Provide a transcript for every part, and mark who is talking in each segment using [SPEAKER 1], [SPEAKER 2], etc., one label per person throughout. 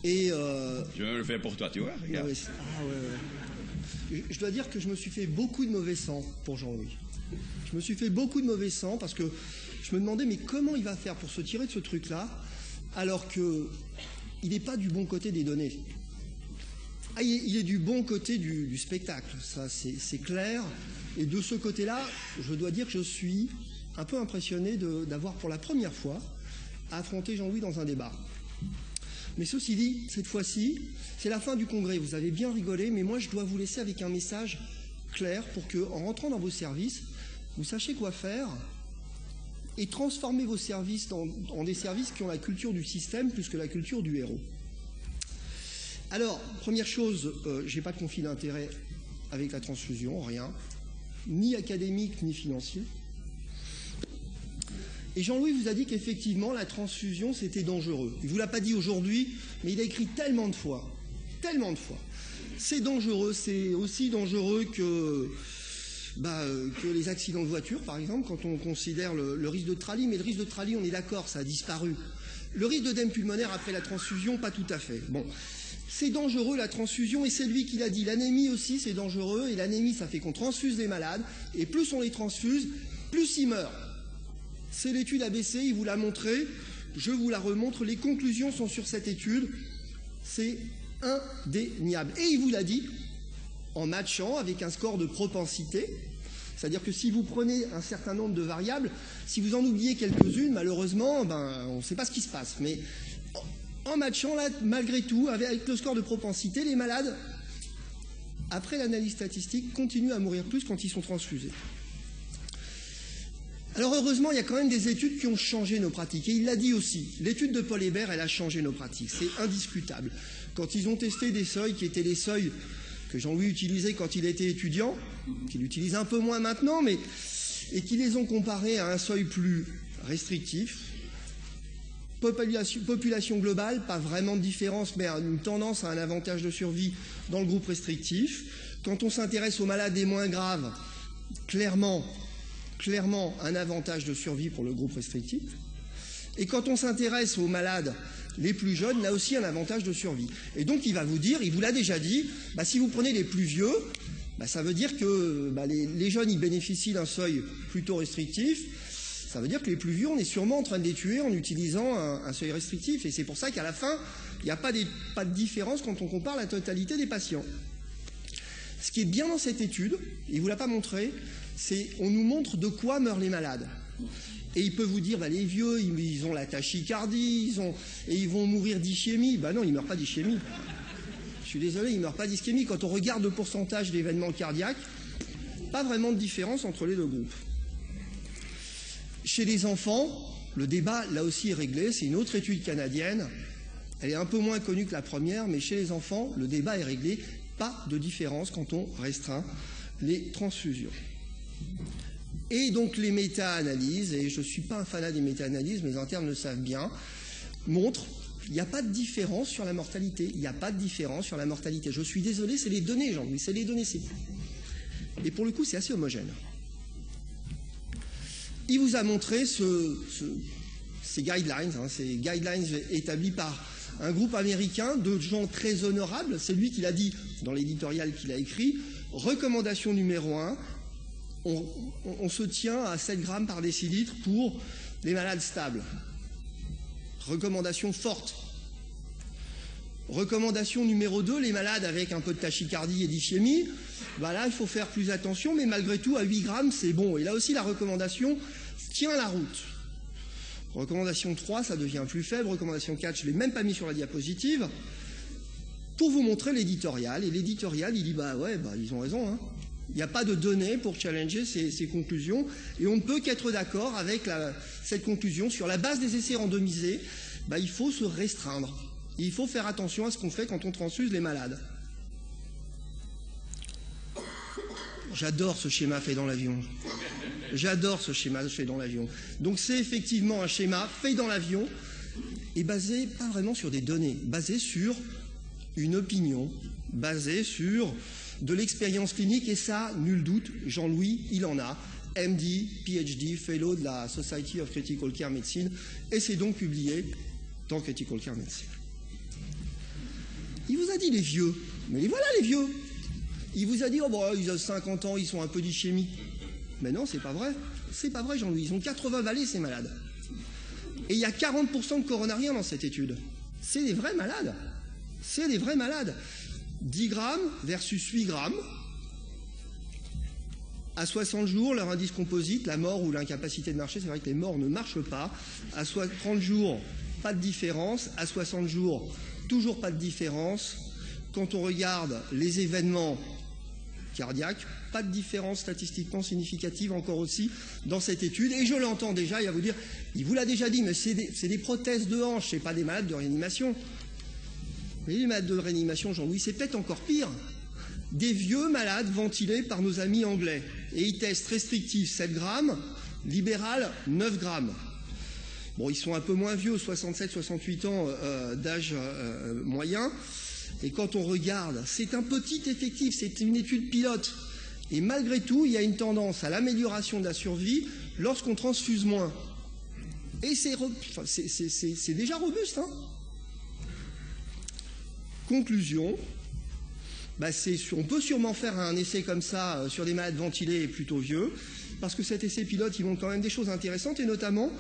[SPEAKER 1] Et
[SPEAKER 2] je le fais pour toi, tu vois. Regarde.
[SPEAKER 1] Je dois dire que je me suis fait beaucoup de mauvais sang pour Jean-Louis. Je me suis fait beaucoup de mauvais sang parce que je me demandais mais comment il va faire pour se tirer de ce truc-là alors qu'il n'est pas du bon côté des données. Ah, il est du bon côté du spectacle, ça c'est clair. Et de ce côté-là, je dois dire que je suis un peu impressionné d'avoir pour la première fois affronté Jean-Louis dans un débat. Mais ceci dit, cette fois-ci, c'est la fin du congrès. Vous avez bien rigolé, mais moi je dois vous laisser avec un message clair pour que, en rentrant dans vos services, vous sachiez quoi faire et transformer vos services en des services qui ont la culture du système plus que la culture du héros. Alors, première chose, je n'ai pas de conflit d'intérêt avec la transfusion, rien, ni académique ni financier. Et Jean-Louis vous a dit qu'effectivement, la transfusion, c'était dangereux. Il ne vous l'a pas dit aujourd'hui, mais il a écrit tellement de fois. C'est dangereux, c'est aussi dangereux que les accidents de voiture, par exemple, quand on considère le risque de trali. Mais le risque de trali, on est d'accord, ça a disparu. Le risque d'œdème pulmonaire après la transfusion, pas tout à fait. Bon, c'est dangereux la transfusion, et c'est lui qui l'a dit. L'anémie aussi, c'est dangereux, et l'anémie, ça fait qu'on transfuse les malades, et plus on les transfuse, plus ils meurent. C'est l'étude ABC, il vous l'a montré, je vous la remontre, les conclusions sont sur cette étude, c'est indéniable. Et il vous l'a dit en matchant avec un score de propensité, c'est-à-dire que si vous prenez un certain nombre de variables, si vous en oubliez quelques-unes, malheureusement, on ne sait pas ce qui se passe. Mais en matchant, là, malgré tout, avec le score de propensité, les malades, après l'analyse statistique, continuent à mourir plus quand ils sont transfusés. Alors heureusement, il y a quand même des études qui ont changé nos pratiques. Et il l'a dit aussi, l'étude de Paul Hébert, elle a changé nos pratiques. C'est indiscutable. Quand ils ont testé des seuils qui étaient les seuils que Jean-Louis utilisait quand il était étudiant, qu'il utilise un peu moins maintenant, et qui les ont comparés à un seuil plus restrictif, population globale, pas vraiment de différence, mais une tendance à un avantage de survie dans le groupe restrictif. Quand on s'intéresse aux malades les moins graves, clairement un avantage de survie pour le groupe restrictif. Et quand on s'intéresse aux malades les plus jeunes, là aussi un avantage de survie. Et donc il va vous dire, il vous l'a déjà dit, si vous prenez les plus vieux, ça veut dire que les jeunes ils bénéficient d'un seuil plutôt restrictif. Ça veut dire que les plus vieux, on est sûrement en train de les tuer en utilisant un seuil restrictif. Et c'est pour ça qu'à la fin, il n'y a pas de différence quand on compare la totalité des patients. Ce qui est bien dans cette étude, il ne vous l'a pas montré, c'est on nous montre de quoi meurent les malades. Et il peut vous dire, les vieux, ils ont la tachycardie, et ils vont mourir d'ischémie. Non, ils ne meurent pas d'ischémie. Je suis désolé, ils ne meurent pas d'ischémie. Quand on regarde le pourcentage d'événements cardiaques, pas vraiment de différence entre les deux groupes. Chez les enfants, le débat, là aussi, est réglé. C'est une autre étude canadienne. Elle est un peu moins connue que la première, mais chez les enfants, le débat est réglé. Pas de différence quand on restreint les transfusions. Et donc les méta-analyses, et je ne suis pas un fanat des méta-analyses, mes internes le savent bien, montrent qu'il n'y a pas de différence sur la mortalité. Il n'y a pas de différence sur la mortalité. Je suis désolé, c'est les données, Jean-Louis, c'est les données, c'est tout. Et pour le coup, c'est assez homogène. Il vous a montré ces guidelines, ces guidelines établis par un groupe américain de gens très honorables. C'est lui qui l'a dit dans l'éditorial qu'il a écrit. Recommandation numéro 1, on se tient à 7 grammes par décilitre pour les malades stables. Recommandation forte. Recommandation numéro 2, les malades avec un peu de tachycardie et d'ischémie. Là, il faut faire plus attention, mais malgré tout, à 8 grammes, c'est bon. Et là aussi, la recommandation tient la route. Recommandation 3, ça devient plus faible. Recommandation 4, je ne l'ai même pas mis sur la diapositive. Pour vous montrer l'éditorial. Et l'éditorial, il dit, ils ont raison, hein. Il n'y a pas de données pour challenger ces conclusions. Et on ne peut qu'être d'accord avec cette conclusion. Sur la base des essais randomisés, il faut se restreindre. Il faut faire attention à ce qu'on fait quand on transfuse les malades. J'adore ce schéma fait dans l'avion. J'adore ce schéma fait dans l'avion. Donc c'est effectivement un schéma fait dans l'avion et basé pas vraiment sur des données, basé sur une opinion, basé sur de l'expérience clinique, et ça, nul doute, Jean-Louis, il en a, MD, PhD, Fellow de la Society of Critical Care Medicine, et c'est donc publié dans Critical Care Medicine. Il vous a dit les vieux. Mais voilà les vieux. Il vous a dit, oh bon, ils ont 50 ans, ils sont un peu d'ischémie. Mais non, c'est pas vrai. C'est pas vrai, Jean-Louis. Ils ont 80 balais, ces malades. Et il y a 40% de coronariens dans cette étude. C'est des vrais malades. C'est des vrais malades. 10 grammes versus 8 grammes. À 60 jours, leur indice composite, la mort ou l'incapacité de marcher, c'est vrai que les morts ne marchent pas. À 30 jours, pas de différence. À 60 jours, toujours pas de différence. Quand on regarde les événements cardiaques, pas de différence statistiquement significative encore aussi dans cette étude. Et je l'entends déjà, il va vous dire, il vous l'a déjà dit, mais c'est des prothèses de hanche, c'est pas des malades de réanimation. Mais les malades de réanimation, Jean-Louis, c'est peut-être encore pire. Des vieux malades ventilés par nos amis anglais. Et ils testent restrictif 7 grammes, libéral 9 grammes. Bon, ils sont un peu moins vieux, 67-68 ans d'âge moyen. Et quand on regarde, c'est un petit effectif, c'est une étude pilote. Et malgré tout, il y a une tendance à l'amélioration de la survie lorsqu'on transfuse moins. Et c'est déjà robuste, hein. Conclusion, on peut sûrement faire un essai comme ça sur des malades ventilés et plutôt vieux, parce que cet essai pilote, il montre quand même des choses intéressantes, et notamment,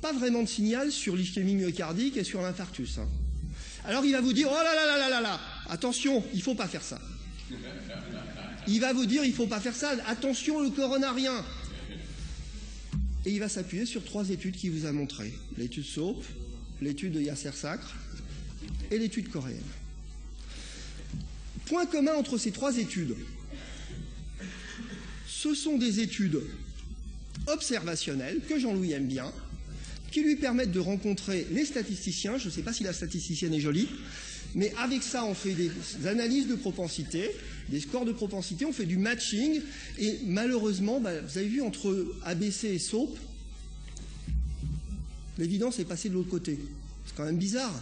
[SPEAKER 1] pas vraiment de signal sur l'ischémie myocardique et sur l'infarctus, hein. Alors il va vous dire, oh là là là là là là, attention, il ne faut pas faire ça. Il va vous dire, il ne faut pas faire ça, attention le coronarien. Et il va s'appuyer sur 3 études qu'il vous a montrées. L'étude SOAP, l'étude de Yasser Sakr et l'étude coréenne. Point commun entre ces 3 études, ce sont des études observationnelles, que Jean-Louis aime bien, qui lui permettent de rencontrer les statisticiens. Je ne sais pas si la statisticienne est jolie, mais avec ça, on fait des analyses de propensité, des scores de propensité, on fait du matching, et malheureusement, vous avez vu, entre ABC et SOAP, l'évidence est passée de l'autre côté. C'est quand même bizarre.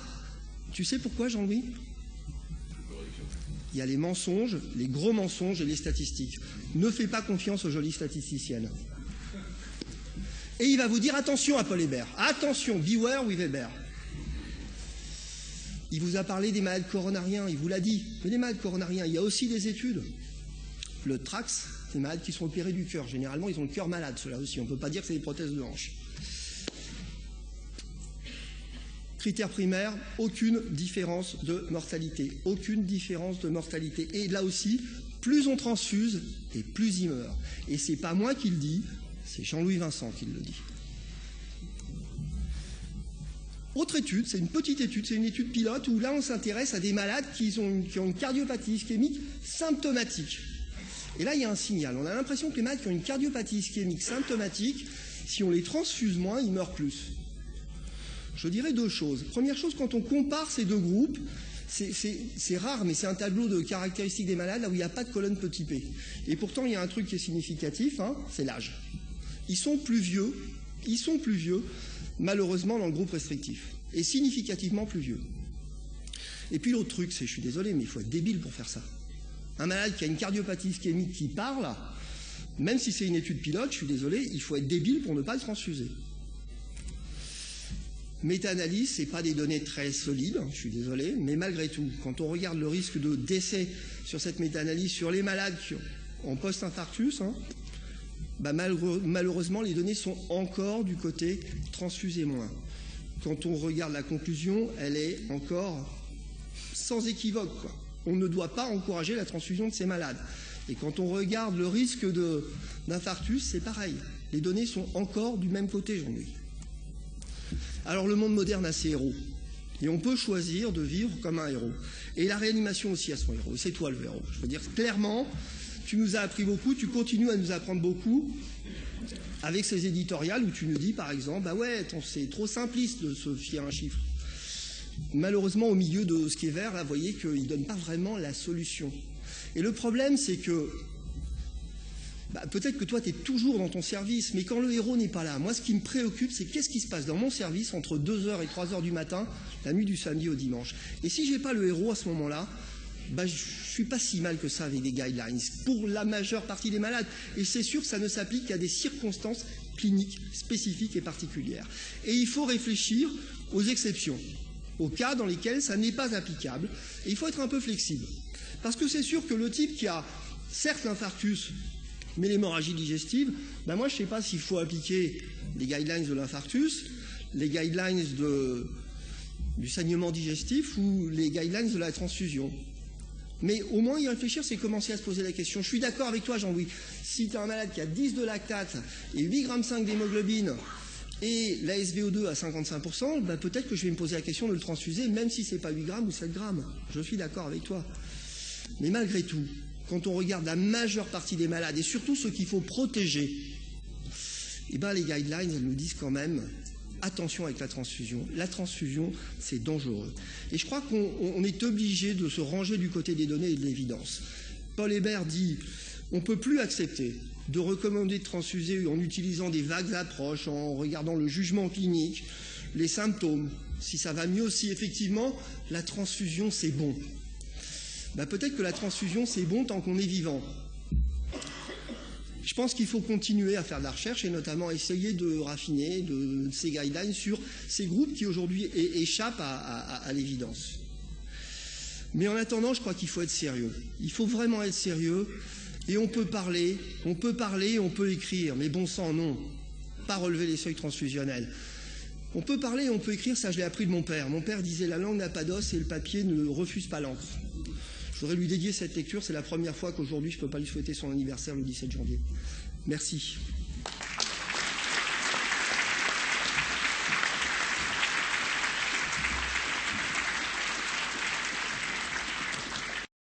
[SPEAKER 1] Tu sais pourquoi, Jean-Louis ? Il y a les mensonges, les gros mensonges et les statistiques. Ne fais pas confiance aux jolies statisticiennes. Et il va vous dire, attention à Paul Hébert, attention, beware with Hébert. Il vous a parlé des malades coronariens, il vous l'a dit. Mais les malades coronariens, il y a aussi des études. Le TRAX, c'est des malades qui sont opérés du cœur. Généralement, ils ont le cœur malade, ceux-là aussi. On ne peut pas dire que c'est des prothèses de hanche. Critère primaire, aucune différence de mortalité. Aucune différence de mortalité. Et là aussi, plus on transfuse, et plus il meurt. Et c'est pas moi qui le dis, c'est Jean-Louis Vincent qui le dit. Autre étude, c'est une petite étude, c'est une étude pilote où là on s'intéresse à des malades qui ont une cardiopathie ischémique symptomatique. Et là il y a un signal. On a l'impression que les malades qui ont une cardiopathie ischémique symptomatique, si on les transfuse moins, ils meurent plus. Je dirais 2 choses. Première chose, quand on compare ces 2 groupes, c'est rare, mais c'est un tableau de caractéristiques des malades là où il n'y a pas de colonne petit p. Et pourtant il y a un truc qui est significatif, hein, c'est l'âge. Ils sont plus vieux, malheureusement dans le groupe restrictif, et significativement plus vieux. Et puis l'autre truc, c'est, je suis désolé, mais il faut être débile pour faire ça. Un malade qui a une cardiopathie ischémique qui parle, même si c'est une étude pilote, je suis désolé, il faut être débile pour ne pas le transfuser. Méta-analyse, ce n'est pas des données très solides, je suis désolé, mais malgré tout, quand on regarde le risque de décès sur cette méta-analyse, sur les malades qui ont post-infarctus, hein, malheureusement, les données sont encore du côté transfuser moins. Quand on regarde la conclusion, elle est encore sans équivoque, quoi. On ne doit pas encourager la transfusion de ces malades. Et quand on regarde le risque d'infarctus, c'est pareil. Les données sont encore du même côté, Jean-Louis. Alors le monde moderne a ses héros. Et on peut choisir de vivre comme un héros. Et la réanimation aussi a son héros. Et c'est toi le héros. Je veux dire, clairement, tu nous as appris beaucoup, tu continues à nous apprendre beaucoup avec ces éditoriales où tu nous dis, par exemple, bah ouais, c'est trop simpliste de se fier à un chiffre. Malheureusement, au milieu de ce qui est vert, là, vous voyez qu'il ne donne pas vraiment la solution. Et le problème, c'est que peut-être que toi, tu es toujours dans ton service, mais quand le héros n'est pas là, moi, ce qui me préoccupe, c'est qu'est-ce qui se passe dans mon service entre 2h et 3h du matin, la nuit du samedi au dimanche. Et si je n'ai pas le héros à ce moment-là, je ne suis pas si mal que ça avec des guidelines pour la majeure partie des malades. Et c'est sûr que ça ne s'applique qu'à des circonstances cliniques spécifiques et particulières. Et il faut réfléchir aux exceptions. aux cas dans lesquels ça n'est pas applicable. Et il faut être un peu flexible. Parce que c'est sûr que le type qui a certes l'infarctus, mais l'hémorragie digestive, ben moi je ne sais pas s'il faut appliquer les guidelines de l'infarctus, les guidelines du saignement digestif ou les guidelines de la transfusion. Mais au moins y réfléchir, c'est commencer à se poser la question. Je suis d'accord avec toi, Jean-Louis. Si tu as un malade qui a 10 de lactate et 8,5 g d'hémoglobine et la SVO2 à 55%, ben peut-être que je vais me poser la question de le transfuser, même si ce n'est pas 8 grammes ou 7 grammes. Je suis d'accord avec toi. Mais malgré tout, quand on regarde la majeure partie des malades, et surtout ceux qu'il faut protéger, eh ben les guidelines, elles nous disent quand même, attention avec la transfusion. La transfusion, c'est dangereux. Et je crois qu'on est obligé de se ranger du côté des données et de l'évidence. Paul Hébert dit, on ne peut plus accepter de recommander de transfuser en utilisant des vagues approches, en regardant le jugement clinique, les symptômes, si ça va mieux, si effectivement la transfusion c'est bon. Ben, peut-être que la transfusion c'est bon tant qu'on est vivant. Je pense qu'il faut continuer à faire de la recherche et notamment essayer de raffiner ces guidelines sur ces groupes qui aujourd'hui échappent à l'évidence. Mais en attendant, je crois qu'il faut être sérieux. Il faut vraiment être sérieux et on peut parler, on peut écrire, mais bon sang, non. Pas relever les seuils transfusionnels. On peut parler, on peut écrire, ça je l'ai appris de mon père. Mon père disait la langue n'a pas d'os et le papier ne refuse pas l'encre. Je voudrais lui dédier cette lecture, c'est la première fois qu'aujourd'hui je ne peux pas lui souhaiter son anniversaire le 17 janvier. Merci.